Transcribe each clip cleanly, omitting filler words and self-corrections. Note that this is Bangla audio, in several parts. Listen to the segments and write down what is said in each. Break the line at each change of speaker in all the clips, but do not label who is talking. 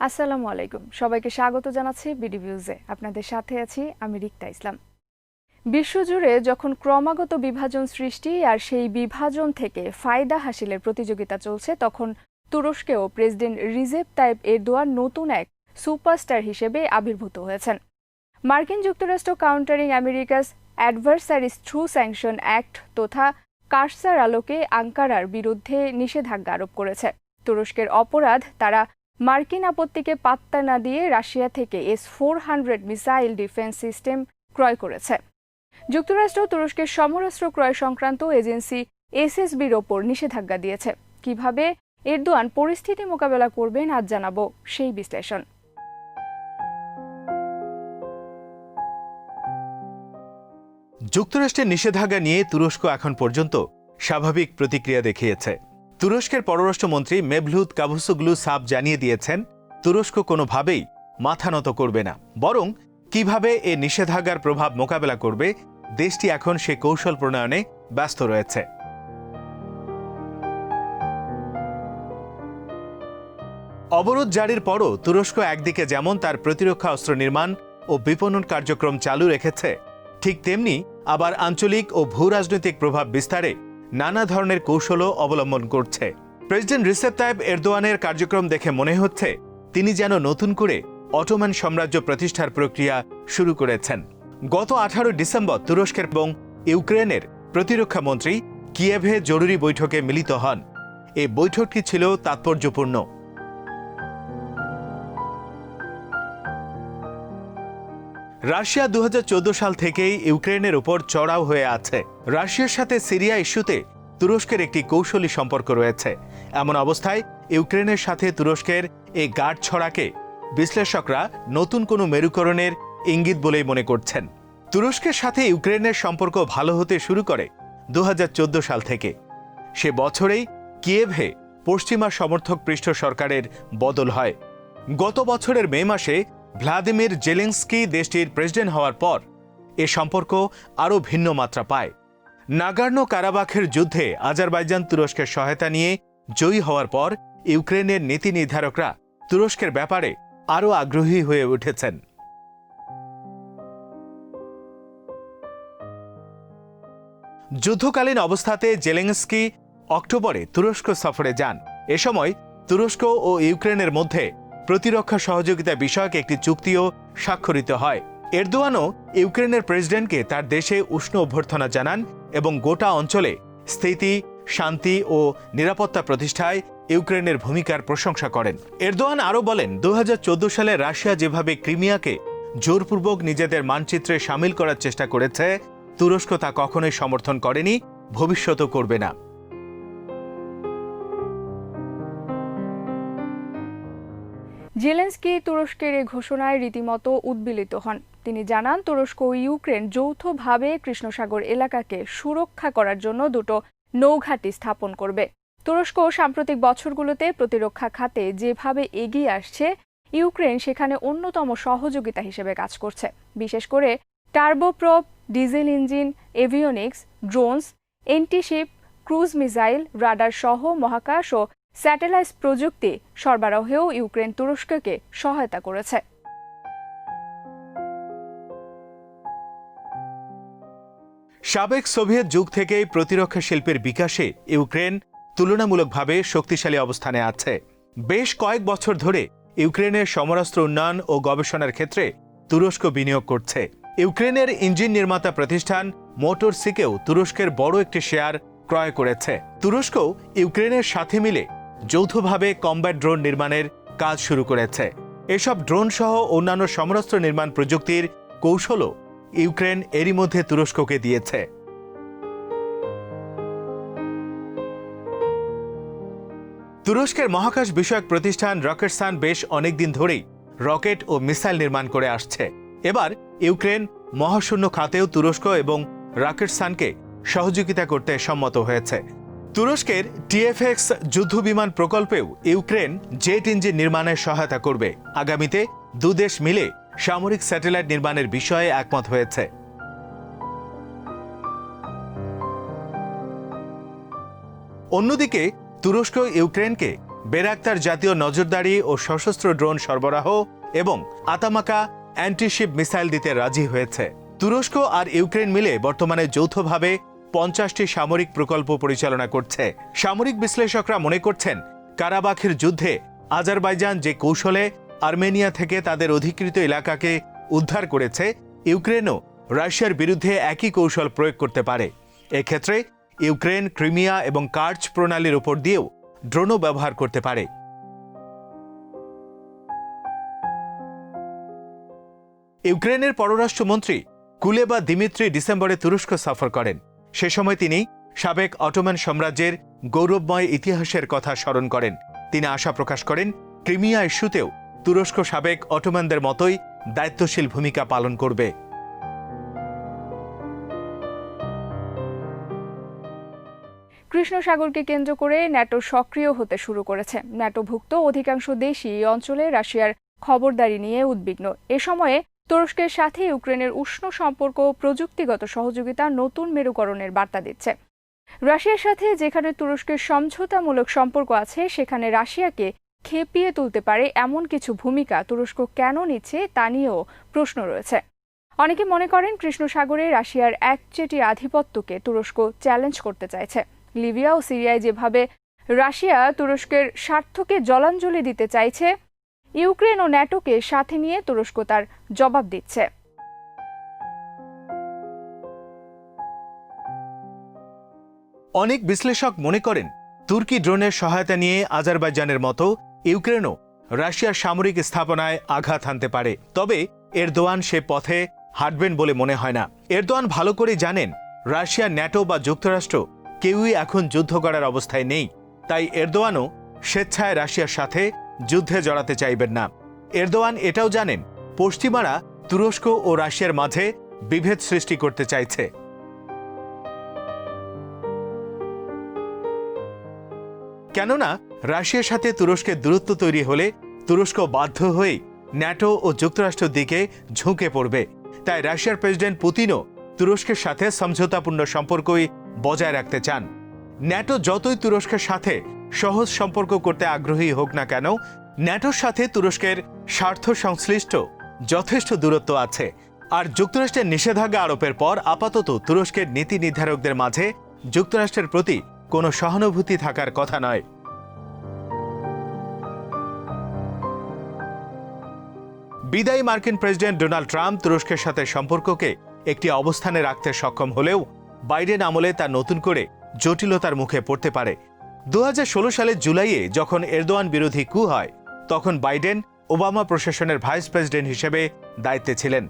আসসালামু আলাইকুম, সবাইকে স্বাগত জানাচ্ছি বিডি ভিউজে। আপনাদের সাথে আছি আমি রিক্তা ইসলাম। বিশ্বজুড়ে যখন ক্রমাগত বিভাজন সৃষ্টি আর সেই বিভাজন থেকে ফায়দা হাসিলের প্রতিযোগিতা চলছে, তখন তুরস্কেও প্রেসিডেন্ট রিসেপ তাইপ এরদোয়ান নতুন এক সুপারস্টার হিসেবে আবির্ভূত হয়েছেন। মার্কিন যুক্তরাষ্ট্র countering Americas adversaries through sanction act তথা কার্সার আলোকে আঙ্কারার বিরুদ্ধে নিষেধাজ্ঞা আরোপ করেছে। তুরস্কের অপরাধ, তারা মার্কিন আপত্তিকে পাত্তা না দিয়ে রাশিয়া থেকে S-400 মিসাইল ডিফেন্স সিস্টেম ক্রয় করেছে। যুক্তরাষ্ট্র তুরস্কের সমরাস্ত্র ক্রয় সংক্রান্ত এজেন্সি SSB'র ওপর নিষেধাজ্ঞা দিয়েছে। কিভাবে এরদোয়ান পরিস্থিতি মোকাবেলা করবেন, আজ জানাবো সেই বিশ্লেষণ।
যুক্তরাষ্ট্রের নিষেধাজ্ঞা নিয়ে তুরস্ক এখন পর্যন্ত স্বাভাবিক প্রতিক্রিয়া দেখিয়েছে। তুরস্কের পররাষ্ট্রমন্ত্রী মেভলুত কাভুসোগলু সাব জানিয়ে দিয়েছেন, তুরস্ক কোনোভাবেই মাথা নত করবে না, বরং কিভাবে এ নিষেধাজ্ঞার প্রভাব মোকাবেলা করবে দেশটি এখন সে কৌশল প্রণয়নে ব্যস্ত রয়েছে। অবরোধ জারির পরও তুরস্ক একদিকে যেমন তার প্রতিরক্ষা অস্ত্র নির্মাণ ও বিপণন কার্যক্রম চালু রেখেছে, ঠিক তেমনি আবার আঞ্চলিক ও ভূরাজনৈতিক প্রভাব বিস্তারে নানা ধরনের কৌশলও অবলম্বন করছে। প্রেসিডেন্ট রিসেপ তাইপ এরদোয়ানের কার্যক্রম দেখে মনে হচ্ছে তিনি যেন নতুন করে অটোমান সাম্রাজ্য প্রতিষ্ঠার প্রক্রিয়া শুরু করেছেন। গত 18 ডিসেম্বর তুরস্কের এবং ইউক্রেনের প্রতিরক্ষা মন্ত্রী কিয়েভে জরুরি বৈঠকে মিলিত হন। এই বৈঠকটি ছিল তাৎপর্যপূর্ণ। রাশিয়া 2014 সাল থেকেই ইউক্রেনের উপর চড়াও হয়ে আছে। রাশিয়ার সাথে সিরিয়া ইস্যুতে তুরস্কের একটি কৌশলী সম্পর্ক রয়েছে। এমন অবস্থায় ইউক্রেনের সাথে তুরস্কের এই গাঁটছড়াকে বিশ্লেষকরা নতুন কোনো মেরুকরণের ইঙ্গিত বলেই মনে করছেন। তুরস্কের সাথে ইউক্রেনের সম্পর্ক ভালো হতে শুরু করে 2014 সাল থেকে। সে বছরেই কিয়েভে পশ্চিমা সমর্থক পৃষ্ঠ সরকারের বদল হয়। গত বছরের মে মাসে ভ্লাদিমির জেলেনস্কি দেশটির প্রেসিডেন্ট হওয়ার পর এ সম্পর্ক আরও ভিন্ন মাত্রা পায়। নাগার্নো কারাবাখের যুদ্ধে আজারবাইজান তুরস্কের সহায়তা নিয়ে জয়ী হওয়ার পর ইউক্রেনের নীতি নির্ধারকরা তুরস্কের ব্যাপারে আরও আগ্রহী হয়ে উঠেছেন। যুদ্ধকালীন অবস্থাতে জেলেনস্কি অক্টোবরে তুরস্ক সফরে যান। এ সময় তুরস্ক ও ইউক্রেনের মধ্যে প্রতিরক্ষা সহযোগিতা বিষয়ক একটি চুক্তিও স্বাক্ষরিত হয়। এরদোয়ানও ইউক্রেনের প্রেসিডেন্টকে তার দেশে উষ্ণ অভ্যর্থনা জানান এবং গোটা অঞ্চলে স্থিতি, শান্তি ও নিরাপত্তা প্রতিষ্ঠায় ইউক্রেনের ভূমিকার প্রশংসা করেন। এরদোয়ান আরও বলেন, 2014 সালে রাশিয়া যেভাবে ক্রিমিয়াকে জোরপূর্বক নিজেদের মানচিত্রে সামিল করার চেষ্টা করেছে, তুরস্ক তা কখনোই সমর্থন করেনি, ভবিষ্যতও করবে না।
জেলেনস্কি তুরস্কের এই ঘোষণায় রীতিমতো উদ্বেলিত হন। তিনি জানান, তুরস্ক ও ইউক্রেন যৌথভাবে কৃষ্ণসাগর এলাকাকে সুরক্ষা করার জন্য দুটো নৌঘাঁটি স্থাপন করবে। তুরস্ক সাম্প্রতিক বছরগুলোতে প্রতিরক্ষা খাতে যেভাবে এগিয়ে আসছে, ইউক্রেন সেখানে অন্যতম সহযোগিতা হিসেবে কাজ করছে। বিশেষ করে turboprop, diesel engine, avionics, drones, antiship, cruise missile, radar সহ মহাকাশ ও স্যাটেলাইট প্রযুক্তি সরবরাহেও ইউক্রেন তুরস্ককে সহায়তা করেছে।
সাবেক সোভিয়েত যুগ থেকেই প্রতিরক্ষা শিল্পের বিকাশে ইউক্রেন তুলনামূলকভাবে শক্তিশালী অবস্থানে আছে। বেশ কয়েক বছর ধরে ইউক্রেনের সমরাস্ত্র উন্নয়ন ও গবেষণার ক্ষেত্রে তুরস্ক বিনিয়োগ করছে। ইউক্রেনের ইঞ্জিন নির্মাতা প্রতিষ্ঠান মোটর সিকেও তুরস্কের বড় একটি শেয়ার ক্রয় করেছে। তুরস্ক ইউক্রেনের সাথে মিলে যৌথভাবে কমব্যাট ড্রোন নির্মাণের কাজ শুরু করেছে। এসব ড্রোন সহ অন্যান্য সমরাস্ত্র নির্মাণ প্রযুক্তির কৌশলও ইউক্রেন এরই মধ্যে তুরস্ককে দিয়েছে। তুরস্কের মহাকাশ বিষয়ক প্রতিষ্ঠান রকেটসান বেশ অনেকদিন ধরেই রকেট ও মিসাইল নির্মাণ করে আসছে। এবার ইউক্রেন মহাশূন্য খাতেও তুরস্ক এবং রকেটসানকে সহযোগিতা করতে সম্মত হয়েছে। তুরস্কের TFX যুদ্ধবিমান প্রকল্পেও ইউক্রেন জেট ইঞ্জিন নির্মাণে সহায়তা করবে। আগামীতে দুদেশ মিলে সামরিক স্যাটেলাইট নির্মাণের বিষয়ে একমত হয়েছে। অন্যদিকে তুরস্ক ইউক্রেনকে বেরাক্তার জাতীয় নজরদারি ও সশস্ত্র ড্রোন সরবরাহ এবং আতামাকা অ্যান্টিশিপ মিসাইল দিতে রাজি হয়েছে। তুরস্ক আর ইউক্রেন মিলে বর্তমানে যৌথভাবে 50টি সামরিক প্রকল্প পরিচালনা করছে। সামরিক বিশ্লেষকরা মনে করছেন, কারাবাখের যুদ্ধে আজারবাইজান যে কৌশলে আর্মেনিয়া থেকে তাদের অধিকৃত এলাকাকে উদ্ধার করেছে, ইউক্রেনও রাশিয়ার বিরুদ্ধে একই কৌশল প্রয়োগ করতে পারে। এক্ষেত্রে ইউক্রেন ক্রিমিয়া এবং কার্চ প্রণালীর উপর দিয়েও ড্রোনও ব্যবহার করতে পারে। ইউক্রেনের পররাষ্ট্রমন্ত্রী কুলেবা দিমিত্রি ডিসেম্বরে তুরস্ক সফর করেন। সে সময় তিনি সাবেক অটোমান সাম্রাজ্যের গৌরবময় ইতিহাসের কথা স্মরণ করেন। তিনি আশা প্রকাশ করেন, ক্রিমিয়া ইস্যুতেও তুরস্ক সাবেক অটোমানদের মতোই দায়িত্বশীল ভূমিকা পালন করবে।
কৃষ্ণ সাগরকে কেন্দ্র করে ন্যাটো সক্রিয় হতে শুরু করেছে। ন্যাটোভুক্ত অধিকাংশ দেশই এই অঞ্চলে রাশিয়ার খবরদারি নিয়ে উদ্বিগ্ন। এ সময়ে তুরস্কের সাথে ইউক্রেনের উষ্ণ সম্পর্ক প্রযুক্তিগত সহযোগিতা নতুন মেরুকরণের বার্তা দিচ্ছে। রাশিয়ার সাথে যেখানে তুরস্কের সমঝোতামূলক সম্পর্ক আছে, সেখানে রাশিয়াকে খেপিয়ে তুলতে পারে এমন কিছু ভূমিকা তুরস্ক কেন নিচ্ছে তা নিয়েও প্রশ্ন রয়েছে। অনেকে মনে করেন, কৃষ্ণ সাগরে রাশিয়ার একচেটি আধিপত্যকে তুরস্ক চ্যালেঞ্জ করতে চাইছে। লিবিয়া ও সিরিয়ায় যেভাবে রাশিয়া তুরস্কের স্বার্থকে জলাঞ্জলি দিতে চাইছে, ইউক্রেন ও ন্যাটোকে সাথে নিয়ে তুরস্ক তার জবাব দিচ্ছে।
অনেক বিশ্লেষক মনে করেন, তুর্কি ড্রোনের সহায়তা নিয়ে আজারবাইজানের মতো ইউক্রেনও রাশিয়ার সামরিক স্থাপনায় আঘাত হানতে পারে। তবে এরদোয়ান সে পথে হাঁটবেন বলে মনে হয় না। এরদোয়ান ভালো করে জানেন, রাশিয়া, ন্যাটো বা যুক্তরাষ্ট্র কেউই এখন যুদ্ধ করার অবস্থায় নেই। তাই এরদোয়ানও স্বেচ্ছায় রাশিয়ার সাথে যুদ্ধে জড়াতে চাইবেন না। এরদোয়ান এটাও জানেন, পশ্চিমারা তুরস্ক ও রাশিয়ার মাঝে বিভেদ সৃষ্টি করতে চাইছে। কেননা রাশিয়ার সাথে তুরস্কের দূরত্ব তৈরি হলে তুরস্ক বাধ্য হয়ে ন্যাটো ও যুক্তরাষ্ট্রের দিকে ঝুঁকে পড়বে। তাই রাশিয়ার প্রেসিডেন্ট পুতিনও তুরস্কের সাথে সমঝোতাপূর্ণ সম্পর্কই বজায় রাখতে চান। ন্যাটো যতই তুরস্কের সাথে সহজ সম্পর্ক করতে আগ্রহী হোক না কেন, ন্যাটোর সাথে তুরস্কের স্বার্থ সংশ্লিষ্ট যথেষ্ট দূরত্ব আছে। আর যুক্তরাষ্ট্রের নিষেধাজ্ঞা আরোপের পর আপাতত তুরস্কের নীতি নির্ধারকদের মাঝে যুক্তরাষ্ট্রের প্রতি কোনো সহানুভূতি থাকার কথা নয়। বিদায়ী মার্কিন প্রেসিডেন্ট ডোনাল্ড ট্রাম্প তুরস্কের সাথে সম্পর্ককে একটি অবস্থানে রাখতে সক্ষম হলেও বাইডেন আমলে তা নতুন করে জটিলতার মুখে পড়তে পারে। 2016 সালের জুলাইয়ে যখন এরদোয়ান বিরোধী কু হয়, তখন বাইডেন ওবামা প্রশাসনের ভাইস প্রেসিডেন্ট হিসেবে দায়িত্বে ছিলেন।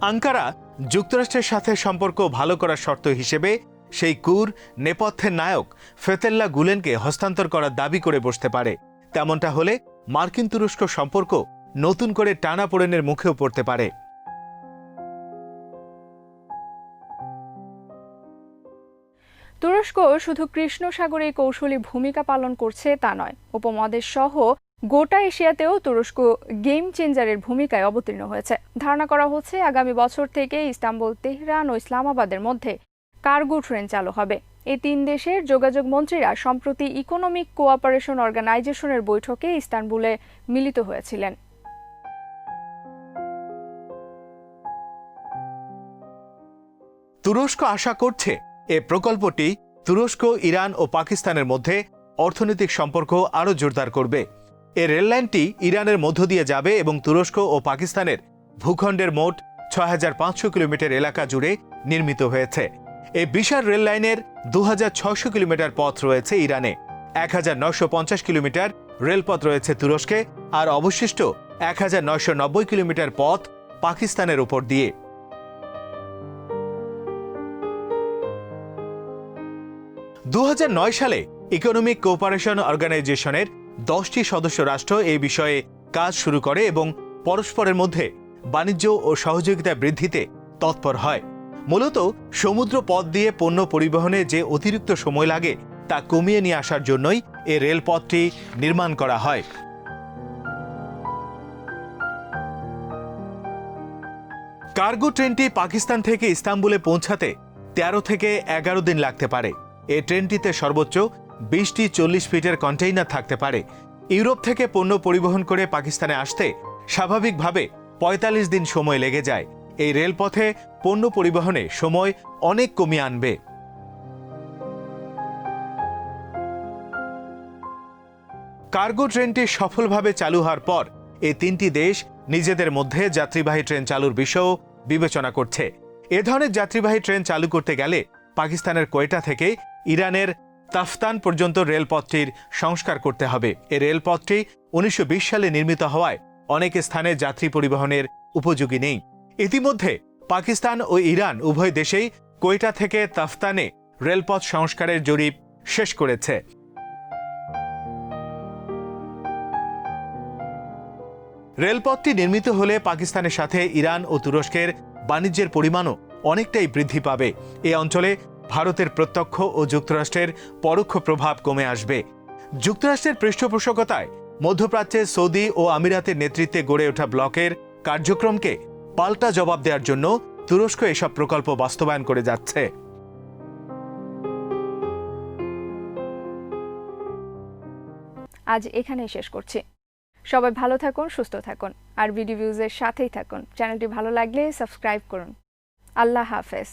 আঙ্কারা যুক্তরাষ্ট্রের সাথে সম্পর্ক ভালো করার শর্ত হিসেবে সেই কুর নেপথ্যের নায়ক ফেতেল্লা গুলেনকে হস্তান্তর করার দাবি করে বসতে পারে। তেমনটা হলে মার্কিন তুরস্ক সম্পর্ক নতুন করে টানাপোড়েনের মুখেও পড়তে পারে।
তুরস্ক শুধু কৃষ্ণ সাগরে কৌশলী ভূমিকা পালন করছে তা নয়, উপমহাদেশ সহ গোটা এশিয়াতেও তুরস্ক গেম চেঞ্জারের ভূমিকায় অবতীর্ণ হয়েছে। ধারণা করা হচ্ছে, আগামী বছর থেকে ইস্তাম্বুল, তেহরান ও ইসলামাবাদের মধ্যে কার্গো ট্রেন চালু হবে। এই তিন দেশের যোগাযোগ মন্ত্রীরা সম্প্রতি ইকোনমিক কোঅপারেশন অর্গানাইজেশনের বৈঠকে ইস্তানবুলে মিলিত হয়েছিলেন।
তুরস্ক আশা করছে এ প্রকল্পটি তুরস্ক, ইরান ও পাকিস্তানের মধ্যে অর্থনৈতিক সম্পর্ক আরও জোরদার করবে। এ রেললাইনটি ইরানের মধ্য দিয়ে যাবে এবং তুরস্ক ও পাকিস্তানের ভূখণ্ডের মোট ৬৫০০ কিলোমিটার এলাকা জুড়ে নির্মিত হয়েছে। এই বিশাল রেললাইনের ২৬০০ কিলোমিটার পথ রয়েছে ইরানে, ১৯৫০ কিলোমিটার রেলপথ রয়েছে তুরস্কে, আর অবশিষ্ট ১৯৯০ কিলোমিটার পথ পাকিস্তানের উপর দিয়ে। ২০০৯ সালে ইকোনমিক কোঅপারেশন অর্গানাইজেশনের ১০টি সদস্য রাষ্ট্র এই বিষয়ে কাজ শুরু করে এবং পরস্পরের মধ্যে বাণিজ্য ও সহযোগিতা বৃদ্ধিতে তৎপর হয়। মূলত সমুদ্র পথ দিয়ে পণ্য পরিবহনে যে অতিরিক্ত সময় লাগে তা কমিয়ে নিয়ে আসার জন্যই এই রেলপথটি নির্মাণ করা হয়। কার্গো ট্রেনটি পাকিস্তান থেকে ইস্তাম্বুলে পৌঁছাতে ১৩ থেকে ১১ দিন লাগতে পারে। এই ট্রেনটিতে সর্বোচ্চ ২০টি ৪০ ফিটের কন্টেইনার থাকতে পারে। ইউরোপ থেকে পণ্য পরিবহন করে পাকিস্তানে আসতে স্বাভাবিকভাবে ৪৫ দিন সময় লেগে যায়। এই রেলপথে পণ্য পরিবহনে সময় অনেক কমিয়ে আনবে। কার্গো ট্রেনটি সফলভাবে চালু হওয়ার পর এই তিনটি দেশ নিজেদের মধ্যে যাত্রীবাহী ট্রেন চালুর বিষয়ও বিবেচনা করছে। এ ধরনের যাত্রীবাহী ট্রেন চালু করতে গেলে পাকিস্তানের কোয়েটা থেকে ইরানের তাফতান পর্যন্ত রেলপথটির সংস্কার করতে হবে। এই রেলপথটি ১৯২০ সালে নির্মিত হওয়ায় অনেক স্থানে যাত্রী পরিবহনের উপযোগী নেই। ইতিমধ্যে পাকিস্তান ও ইরান উভয় দেশেই কোয়েটা থেকে তাফতানে রেলপথ সংস্কারের জরিপ শেষ করেছে। রেলপথটি নির্মিত হলে পাকিস্তানের সাথে ইরান ও তুরস্কের বাণিজ্যের পরিমাণও অনেকটাই বৃদ্ধি পাবে। এ অঞ্চলে ভারতের প্রত্যক্ষ ও যুক্তরাষ্ট্রের পরোক্ষ প্রভাব কমে আসবে। যুক্তরাষ্ট্রের পৃষ্ঠপোষকতায় মধ্যপ্রাচ্যে সৌদি ও আমিরাতের নেতৃত্বে গড়ে ওঠা ব্লকের কার্যক্রমকে পাল্টা জবাব দেওয়ার জন্য তুরস্ক এসব প্রকল্প বাস্তবায়ন করে যাচ্ছে।
আজ এখানেই শেষ করছি। সবাই ভালো থাকুন, সুস্থ থাকুন, আর বিডি ভিউজের সাথেই থাকুন। চ্যানেলটি ভালো লাগলে সাবস্ক্রাইব করুন। আল্লাহ হাফেজ।